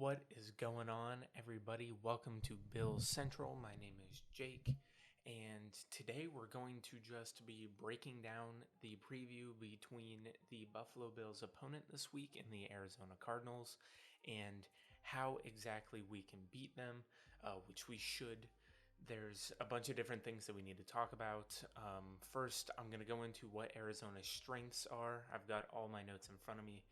What is going on, everybody? Welcome to Bills Central. My name is Jake, and today we're going to just be breaking down the preview between the Buffalo Bills opponent this week and the Arizona Cardinals, and how exactly we can beat them, which we should. There's a bunch of different things that we need to talk about. First, I'm going to go into what Arizona's strengths are. I've got all my notes in front of me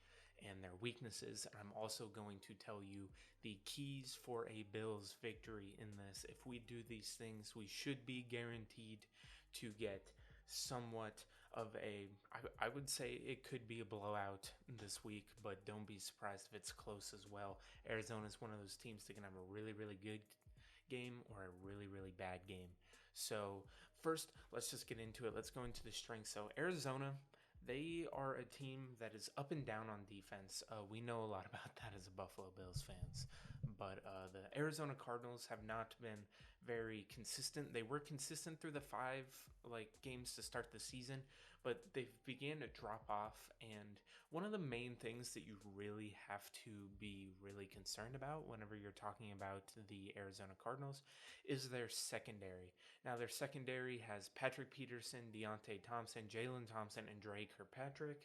and their weaknesses. I'm also going to tell you the keys for a Bills victory in this. If we do these things, we should be guaranteed to get somewhat of I would say it could be a blowout this week, but don't be surprised if it's close as well. Arizona is one of those teams that can have a really, really good game or a really, really bad game. So first, let's just get into it. Let's go into the strengths. So Arizona, they are a team that is up and down on defense. We know a lot about that as a Buffalo Bills fans, but the Arizona Cardinals have not been very consistent. They were consistent through the five games to start the season, but they've began to drop off. And one of the main things that you really have to be really concerned about whenever you're talking about the Arizona Cardinals is their secondary. Now, their secondary has Patrick Peterson, Deontay Thompson, Jalen Thompson, and Dre Kirkpatrick,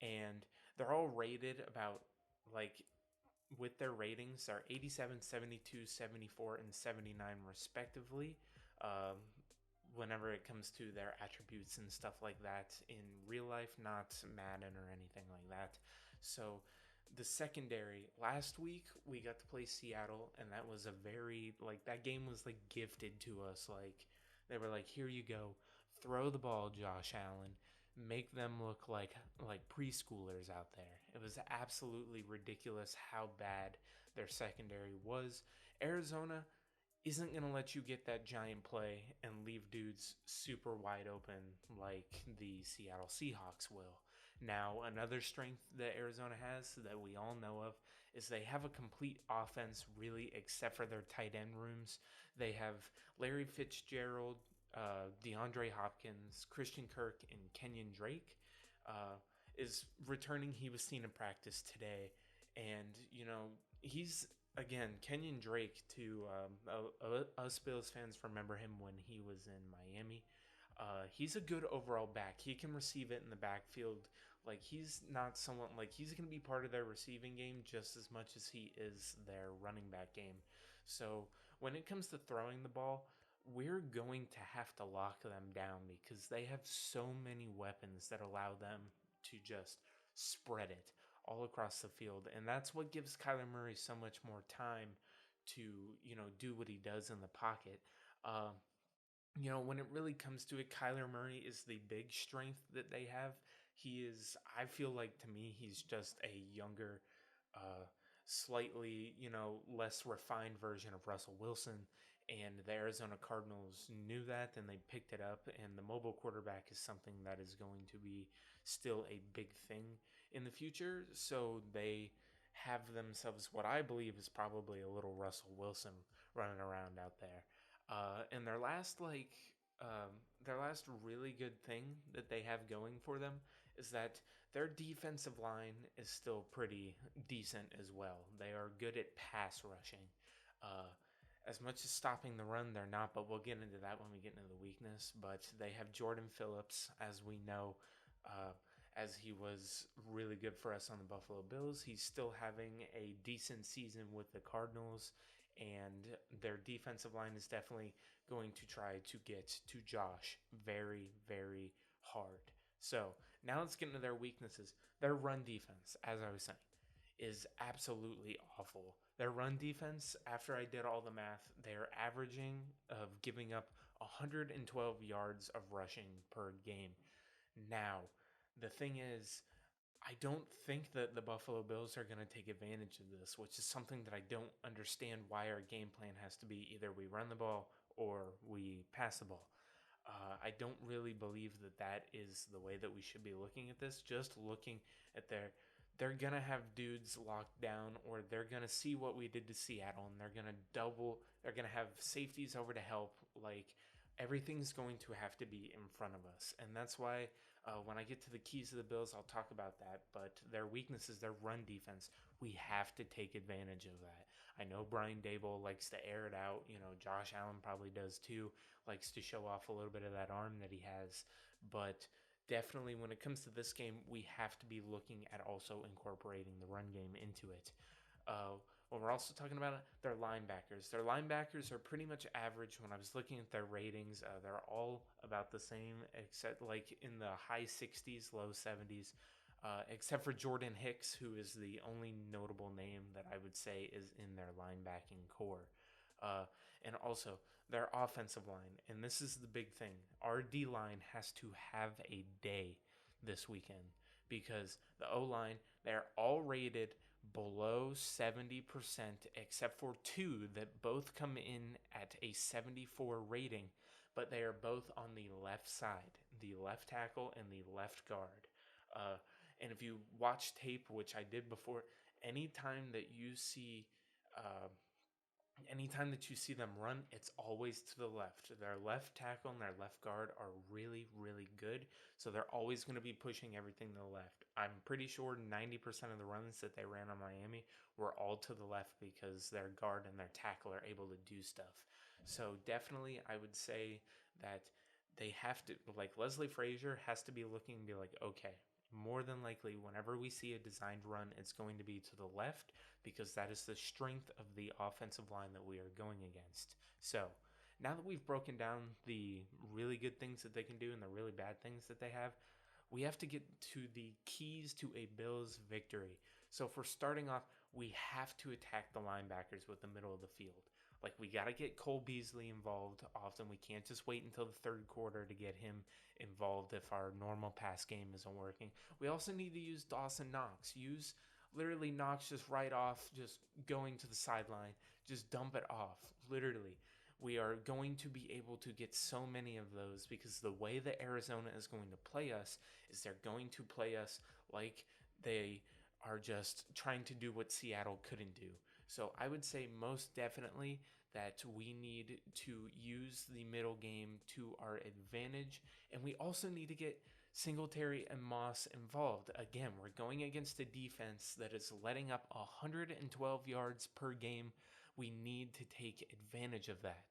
and they're all rated about with their ratings are 87, 72, 74, and 79 respectively. Whenever it comes to their attributes and stuff like that in real life, not Madden or anything like that. So the secondary, last week we got to play Seattle, and that was a very that game was gifted to us. They were like, here you go, throw the ball, Josh Allen, make them look like preschoolers out there. It was absolutely ridiculous how bad their secondary was. Arizona isn't going to let you get that giant play and leave dudes super wide open like the Seattle Seahawks will. Now, another strength that Arizona has that we all know of is they have a complete offense, really, except for their tight end rooms. They have Larry Fitzgerald, DeAndre Hopkins, Christian Kirk, and Kenyon Drake is returning. He was seen in practice today, and he's again Kenyon Drake. To us Bills fans remember him when he was in Miami. He's a good overall back. He can receive it in the backfield. He's not someone he's going to be part of their receiving game just as much as he is their running back game. So when it comes to throwing the ball, we're going to have to lock them down because they have so many weapons that allow them to just spread it all across the field. And that's what gives Kyler Murray so much more time to, do what he does in the pocket. When it really comes to it, Kyler Murray is the big strength that they have. He is, I feel like to me, he's just a younger, slightly, less refined version of Russell Wilson. And the Arizona Cardinals knew that and they picked it up. And the mobile quarterback is something that is going to be still a big thing in the future. So they have themselves what I believe is probably a little Russell Wilson running around out there. And their last really good thing that they have going for them is that their defensive line is still pretty decent as well. They are good at pass rushing. As much as stopping the run, they're not, but we'll get into that when we get into the weakness. But they have Jordan Phillips, as we know, as he was really good for us on the Buffalo Bills. He's still having a decent season with the Cardinals, and their defensive line is definitely going to try to get to Josh very, very hard. So now let's get into their weaknesses. Their run defense, as I was saying, is absolutely awful. Their run defense, after I did all the math, they're averaging of giving up 112 yards of rushing per game. Now, the thing is, I don't think that the Buffalo Bills are going to take advantage of this, which is something that I don't understand why our game plan has to be either we run the ball or we pass the ball. I don't really believe that that is the way that we should be looking at this. Just looking at they're going to have dudes locked down, or they're going to see what we did to Seattle, and they're going to have safeties over to help. Everything's going to have to be in front of us. And that's why When I get to the keys of the Bills, I'll talk about that. But their weakness is their run defense. We have to take advantage of that. I know Brian Dable likes to air it out. Josh Allen probably does too, likes to show off a little bit of that arm that he has. But definitely when it comes to this game, we have to be looking at also incorporating the run game into it. Uh, when we're also talking about their linebackers, are pretty much average. When I was looking at their ratings, they're all about the same, except like in the high 60s, low 70s. Except for Jordan Hicks, who is the only notable name that I would say is in their linebacking core. Uh, and also their offensive line. And this is the big thing. Our D line has to have a day this weekend because the O line, they're all rated below 70%, except for two that both come in at a 74 rating, but they are both on the left side, the left tackle and the left guard. Uh, and if you watch tape, which I did before, anytime that you see uh, anytime that you see them run, it's always to the left. Their left tackle and their left guard are really, really good. So they're always going to be pushing everything to the left. I'm pretty sure 90% of the runs that they ran on Miami were all to the left because their guard and their tackle are able to do stuff. So definitely, I would say that they have to, like Leslie Frazier has to be looking and be like, okay, more than likely, whenever we see a designed run, it's going to be to the left because that is the strength of the offensive line that we are going against. So, now that we've broken down the really good things that they can do and the really bad things that they have, we have to get to the keys to a Bills victory. So, for starting off, we have to attack the linebackers with the middle of the field. Like, we got to get Cole Beasley involved often. We can't just wait until the third quarter to get him involved if our normal pass game isn't working. We also need to use Dawson Knox. Use literally Knox just right off, just going to the sideline, just dump it off. Literally, we are going to be able to get so many of those because the way that Arizona is going to play us is they're going to play us like they are just trying to do what Seattle couldn't do. So I would say most definitely that we need to use the middle game to our advantage, and we also need to get Singletary and Moss involved. Again, we're going against a defense that is letting up 112 yards per game. We need to take advantage of that.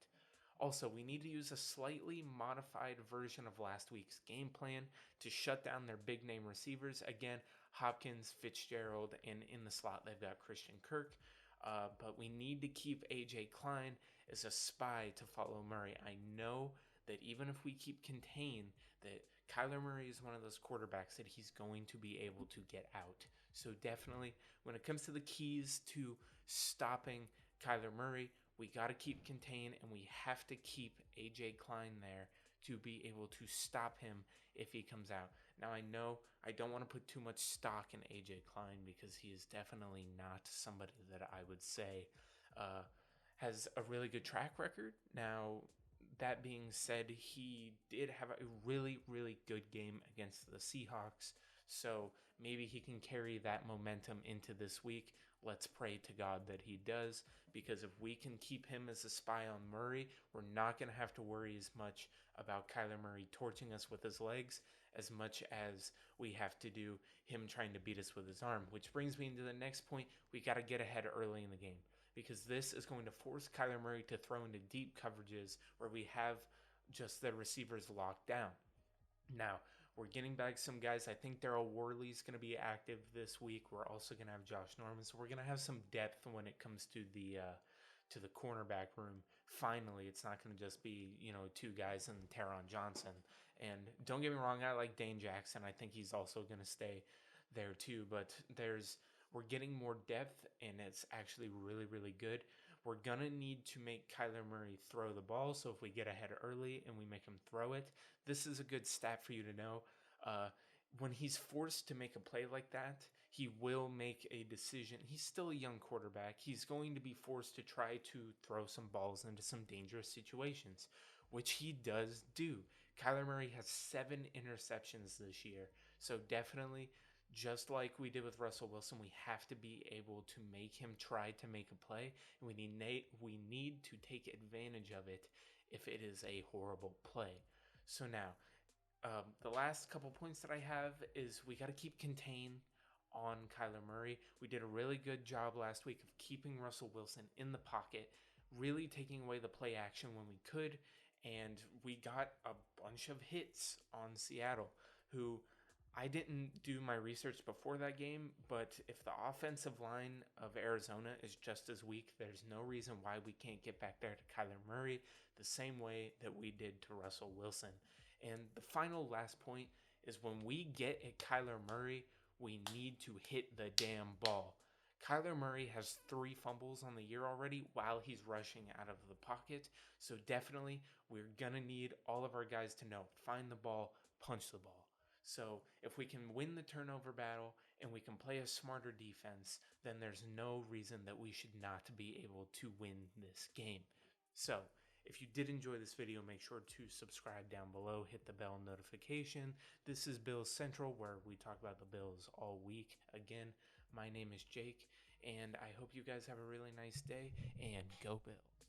Also, we need to use a slightly modified version of last week's game plan to shut down their big name receivers. Again, Hopkins, Fitzgerald, and in the slot, they've got Christian Kirk. But we need to keep A.J. Klein as a spy to follow Murray. I know that even if we keep contained, that Kyler Murray is one of those quarterbacks that he's going to be able to get out. So definitely, when it comes to the keys to stopping Kyler Murray, we got to keep contained and we have to keep A.J. Klein there to be able to stop him if he comes out. Now, I know I don't want to put too much stock in A.J. Klein because he is definitely not somebody that I would say has a really good track record. Now, that being said, he did have a really, really good game against the Seahawks. So maybe he can carry that momentum into this week. Let's pray to God that he does, because if we can keep him as a spy on Murray, we're not going to have to worry as much about Kyler Murray torching us with his legs as much as we have to do him trying to beat us with his arm. Which brings me into the next point. We got to get ahead early in the game, because this is going to force Kyler Murray to throw into deep coverages where we have just the receivers locked down. Now, we're getting back some guys. I think Daryl Worley's going to be active this week. We're also going to have Josh Norman. So we're going to have some depth when it comes to the cornerback room. Finally, it's not going to just be, two guys and Taron Johnson. And don't get me wrong, I like Dane Jackson. I think he's also going to stay there too. But we're getting more depth, and it's actually really, really good. We're going to need to make Kyler Murray throw the ball. So if we get ahead early and we make him throw it, this is a good stat for you to know. When he's forced to make a play like that, he will make a decision. He's still a young quarterback. He's going to be forced to try to throw some balls into some dangerous situations, which he does do. Kyler Murray has 7 interceptions this year. So definitely, just like we did with Russell Wilson, we have to be able to make him try to make a play, and we need to take advantage of it if it is a horrible play. So now, The last couple points that I have is we got to keep contained on Kyler Murray. We did a really good job last week of keeping Russell Wilson in the pocket, really taking away the play action when we could, and we got a bunch of hits on Seattle, who I didn't do my research before that game, but if the offensive line of Arizona is just as weak, there's no reason why we can't get back there to Kyler Murray the same way that we did to Russell Wilson. And the final last point is when we get at Kyler Murray, we need to hit the damn ball. Kyler Murray has 3 fumbles on the year already while he's rushing out of the pocket. So definitely, we're going to need all of our guys to know, find the ball, punch the ball. So if we can win the turnover battle and we can play a smarter defense, then there's no reason that we should not be able to win this game. So if you did enjoy this video, make sure to subscribe down below, hit the bell notification. This is Bills Central, where we talk about the Bills all week. Again, my name is Jake, and I hope you guys have a really nice day, and go Bills.